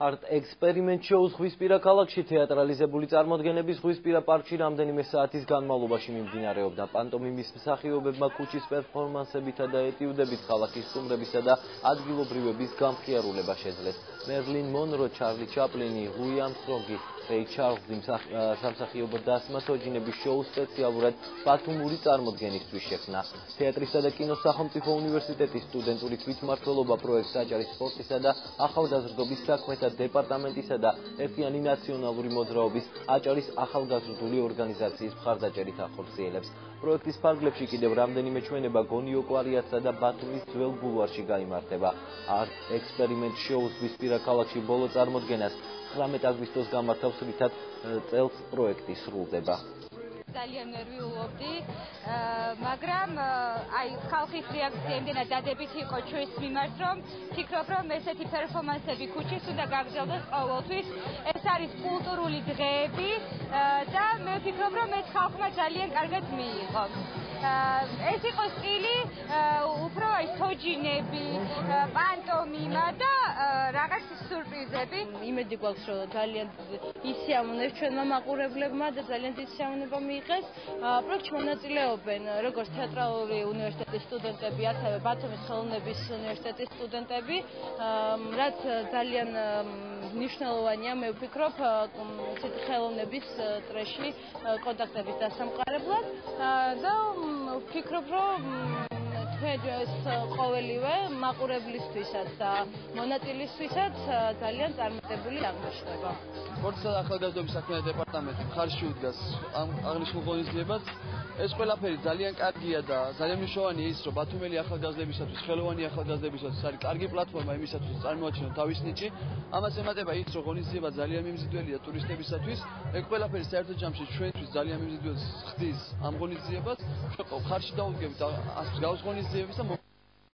Art experiment shows ღვისპირა ქალაქში თეატრალიზებული წარმოდგენების ღვისპირა პარკში რამდენიმე საათის განმავლობაში მიმდინარეობდა. პანტომიმის მსახიობებმა ქუჩის პერფორმანსებითა და ეტიუდებით ქალაქის სტუმრებისა და ადგილობრივების გამხიარულება შეძლეს. მერლინ მონრო, ჩარლი ჩაპლინი, ლუი ამსტრონგი, რეი ჩარლზი სამსახიობო დასმასოჯინების შოუ სპეციალურად ბათუმური წარმოდგენისთვის შექმნა. თეატრისა და კინოს სახელმწიფო უნივერსიტეტის სტუდენტური თვითმმართველობა პროექტს აჭარის სპორტისა და ახალგაზრდობის საქმეთა დეპარტამენტისა და ერთიანი ნაციონალური მოძრაობის აჭარის ახალგაზრდული ორგანიზაციის მხარდაჭერით ახორციელებს. პროექტის ფარგლებში კიდევ რამდენიმე ჩვენება გონიო-კვარიატსა და ბათუმის ძველ ბულვარში გაიმართება. Art experiment shows ღვისპირა ქალაქში ბოლო წარმოდგენას 19 აგვისტოს გამართავს, რითაც წელს პროექტი სრულდება. ძალიან ნერვიულობდი, მაგრამ აი ხალხის რეაქცია იმდენად დადებითი იყო ჩვენს მიმართ, რომ ვფიქრობ, რომ ესეთი პერფორმანსები ქუჩის უნდა გაგრძელდეს ყოველთვის. ეს არის კულტურული დღეები და მე ვფიქრობ, რომ ეს ხალხმა ძალიან კარგად მიიღო. ეს იყო სტილი უფრო აი სოჯინები, პანტომიმა და რაღაც სიურპრიზები. იმედი გვაქვს, რომ ძალიან ისიამოვნებს ჩვენმა მაყურებლებმა და ძალიან დიდი სიამოვნება მიიღეს. პროექტში მონაწილეობენ როგორც თეატრალური უნივერსიტეტის სტუდენტები, ასევე ბათუმის ხელოვნების უნივერსიტეტის სტუდენტები, რაც ძალიან მნიშვნელოვანია, მე ვფიქრობ, ესეთი ხელოვნების წრეში კონტაქტების დასამყარებლად და ვფიქრობ, რომ ეს ყოველივე მაყურებლისთვისაც და მონაწილისთვისაც ძალიან წარმატებული აღმოჩნდება. სპორტისა და ახალგაზრდობის საქმეთა დეპარტამენტი მხარში უდგას ამ აღნიშნულ ღონისძიებას. ეს ყველაფერი ძალიან კარგია და ძალიან მნიშვნელოვანია ის, რომ ბათუმელი ახალგაზრდებისათვის, ხელოვანი ახალგაზრდებისათვის არის კარგი პლატფორმა იმისათვის, რომ წარმოაჩინოთ თავის ნიჭი. ამას ემატება ის, რომ ღონისძიება ძალიან მიმზიდველია ტურისტებისათვის. ეგ ყველაფერი საერთო ჯამში ჩვენთვის ძალიან მიმზიდველს ხდის ამ ღონისძიებას. მხარში დაუდგებით ამ გავს ღონისძიებას და